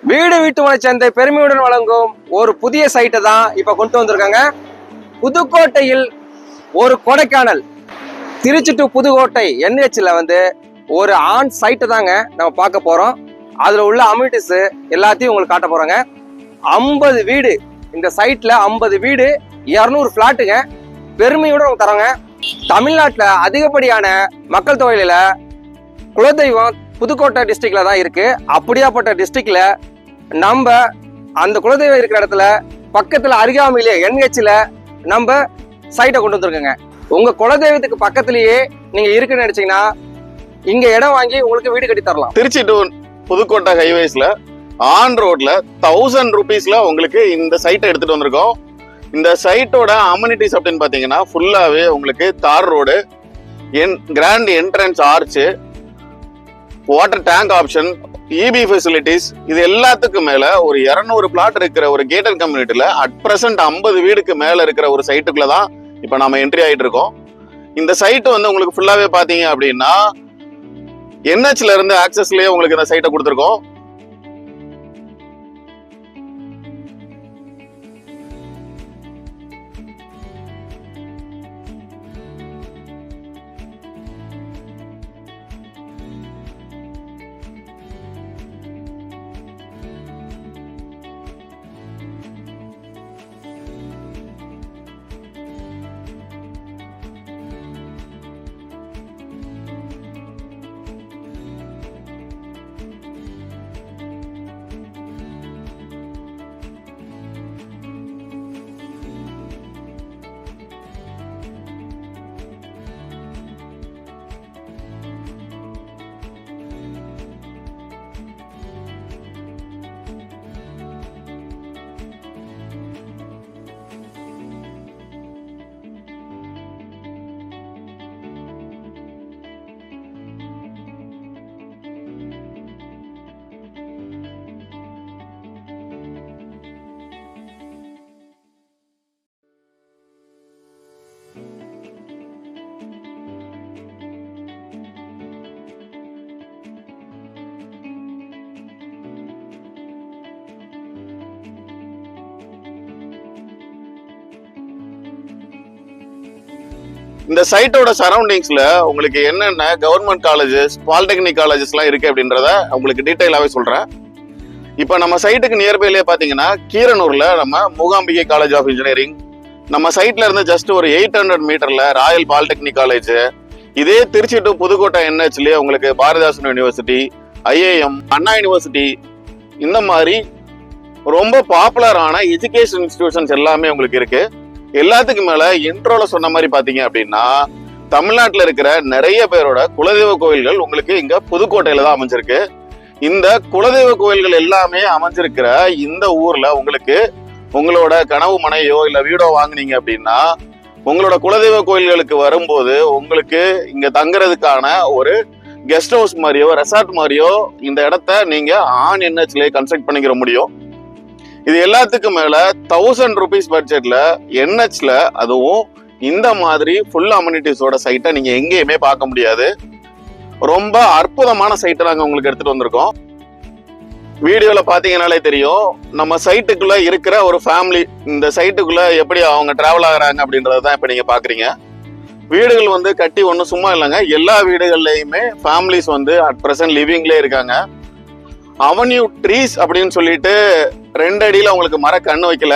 வீடு வீட்டுமனை சந்தை பெருமையுடன் வழங்கும் ஒரு புதிய சைட்டை தான் இப்ப கொண்டு வந்திருக்காங்க. புதுக்கோட்டையில் ஒரு கொடைக்கானல் திருச்சி டு புதுக்கோட்டை NHல ஒரு ஆன் சைட்டை தாங்க நம்ம பார்க்க போறோம். அதுல உள்ள அம்யூனிட்டிஸ் எல்லாத்தையும் உங்களுக்கு காட்ட போறோங்க. 50 வீடு, இந்த சைட்ல 50 வீடு, 200 பிளாட்டுங்க. பெருமையுடன் தரோங்க. தமிழ்நாட்டுல அதிகப்படியான மக்கள் தொகையில குலதெய்வம் புதுக்கோட்டை டிஸ்ட்ரிக்ட்ல தான் இருக்கு. அப்படியாப்பட்ட டிஸ்ட்ரிக்ட்ல நம்ம அந்த குலதெய்வம் இருக்கிற இடத்துல பக்கத்துல அருகாமையிலே NHல நம்ம சைட்டை கொண்டு வந்திருக்கோங்க. உங்க குலதெய்வத்துக்கு பக்கத்திலேயே நீங்க இருக்குன்னு நினைச்சீங்கன்னா இங்க இடம் வாங்கி உங்களுக்கு வீடு கட்டி தரலாம். திருச்சி டு புதுக்கோட்டை ஹைவேஸ்ல ஆன் ரோட்ல 1000 ரூபீஸ்ல உங்களுக்கு இந்த சைட்டை எடுத்துட்டு வந்திருக்கோம். இந்த சைட்டோட அம்யூனிட்டிஸ் அப்படின்னு பாத்தீங்கன்னா ஃபுல்லாவே உங்களுக்கு தார் road, grand entrance arch, water tank option, EB facilities, இது எல்லாத்துக்கும் மேல ஒரு 200 பிளாட் இருக்கிற ஒரு கேட்டட் கம்யூனிட்டில அட் பிரசன்ட் 50 வீடுக்கு மேல இருக்கிற ஒரு சைட்டுக்குள்ளதான் இப்ப நாம என்ட்ரி ஆயிட்டு இருக்கோம். இந்த சைட் உங்களுக்கு ஃபுல்லாவே பாத்தீங்க அப்படின்னா NHல இருந்து ஆக்சஸ்லயே உங்களுக்கு இந்த சைட்டை கொடுத்துருக்கோம். இந்த சைட்டோட சரௌண்டிங்ஸ்ல உங்களுக்கு என்னென்ன கவர்மெண்ட் காலேஜஸ், பாலிடெக்னிக் காலேஜஸ் எல்லாம் இருக்கு அப்படின்றத உங்களுக்கு டீட்டெயிலாவே சொல்றேன். இப்ப நம்ம சைட்டுக்கு நியர்பைலயே பாத்தீங்கன்னா கீரனூர்ல நம்ம மூகாம்பிகை காலேஜ் ஆஃப் இன்ஜினியரிங், நம்ம சைட்ல இருந்து ஜஸ்ட் ஒரு 800 மீட்டர்ல ராயல் பாலிடெக்னிக் காலேஜ், இதே திருச்சி டு புதுக்கோட்டை NHலயே உங்களுக்கு பாரதிதாசன் யூனிவர்சிட்டி, IIM, அண்ணா யூனிவர்சிட்டி, இந்த மாதிரி ரொம்ப பாப்புலரான எஜுகேஷன் இன்ஸ்டிடியூஷன்ஸ் எல்லாமே உங்களுக்கு இருக்கு. எல்லாத்துக்கும் மேல இன்ட்ரோல சொன்ன மாதிரி பாத்தீங்க அப்படின்னா தமிழ்நாட்டுல இருக்கிற நிறைய பேரோட குலதெய்வ கோயில்கள் உங்களுக்கு இங்க புதுக்கோட்டையில தான் அமைஞ்சிருக்கு. இந்த குலதெய்வ கோயில்கள் எல்லாமே அமைஞ்சிருக்கிற இந்த ஊர்ல உங்களுக்கு உங்களோட கனவு மனையோ இல்ல வீடோ வாங்குனீங்க அப்படின்னா உங்களோட குலதெய்வ கோயில்களுக்கு வரும்போது உங்களுக்கு இங்க தங்குறதுக்கான ஒரு கெஸ்ட் ஹவுஸ் மாதிரியோ ரெசார்ட் மாதிரியோ இந்த இடத்த நீங்க ஆன் NHலயே கன்ஸ்ட்ரக்ட் பண்ணிக்கிற முடியும். இது எல்லாத்துக்கும் மேல 1000 ரூபீஸ் பட்ஜெட்ல NHல அதுவும் இந்த மாதிரி ஃபுல் அம்யூனிட்டிஸோட சைட்டை நீங்க எங்கேயுமே பார்க்க முடியாது. ரொம்ப அற்புதமான சைட்டை நாங்க உங்களுக்கு எடுத்துட்டு வந்திருக்கோம். வீடியோல பாத்தீங்கன்னாலே தெரியும் நம்ம சைட்டுக்குள்ள இருக்கிற ஒரு ஃபேமிலி இந்த சைட்டுக்குள்ள எப்படி அவங்க டிராவல் ஆகுறாங்க அப்படின்றதான் இப்ப நீங்க பாக்குறீங்க. வீடுகள் கட்டி ஒன்றும் சும்மா இல்லைங்க. எல்லா வீடுகள்லயுமே ஃபேமிலிஸ் அட் பிரசன்ட் லிவிங்லேயே இருக்காங்க. அவென்யூ ட்ரீஸ் அப்படின்னு சொல்லிட்டு 2 அடியில உங்களுக்கு மர கண்ணு வைக்கல,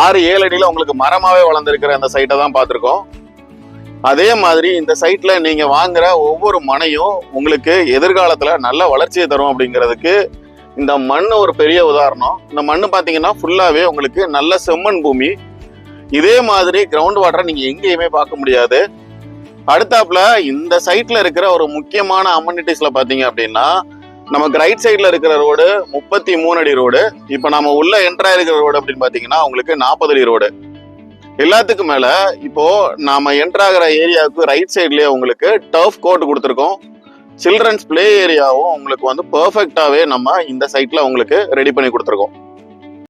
6-7 அடியில உங்களுக்கு மரமாவே வளர்ந்துருக்கிற அந்த சைட்டை தான் பார்த்துருக்கோம். அதே மாதிரி இந்த சைட்ல நீங்க வாங்குற ஒவ்வொரு மனையும் உங்களுக்கு எதிர்காலத்துல நல்ல வளர்ச்சியை தரும் அப்படிங்கிறதுக்கு இந்த மண் ஒரு பெரிய உதாரணம். இந்த மண்ணு பாத்தீங்கன்னா ஃபுல்லாவே உங்களுக்கு நல்ல செம்மண் பூமி. இதே மாதிரி கிரவுண்ட் வாட்டரை நீங்க எங்கேயுமே பார்க்க முடியாது. அடுத்தாப்புல இந்த சைட்ல இருக்கிற ஒரு முக்கியமான அம்யூனிட்டிஸ்ல பாத்தீங்க அப்படின்னா நமக்கு ரைட் சைட்ல இருக்கிற ரோடு 33 அடி ரோடு. இப்ப நம்ம உள்ள என்ட்ரா இருக்கிற ரோடு அப்படின்னு பாத்தீங்கன்னா உங்களுக்கு 40 அடி ரோடு. எல்லாத்துக்கும் மேல இப்போ நாம என்ட்ராகிற ஏரியாவுக்கு ரைட் சைட்லயே உங்களுக்கு டர்ஃப் கோர்ட் கொடுத்துருக்கோம். சில்ட்ரன்ஸ் பிளே ஏரியாவும் உங்களுக்கு பெர்ஃபெக்டாவே நம்ம இந்த சைட்ல உங்களுக்கு ரெடி பண்ணி கொடுத்துருக்கோம்.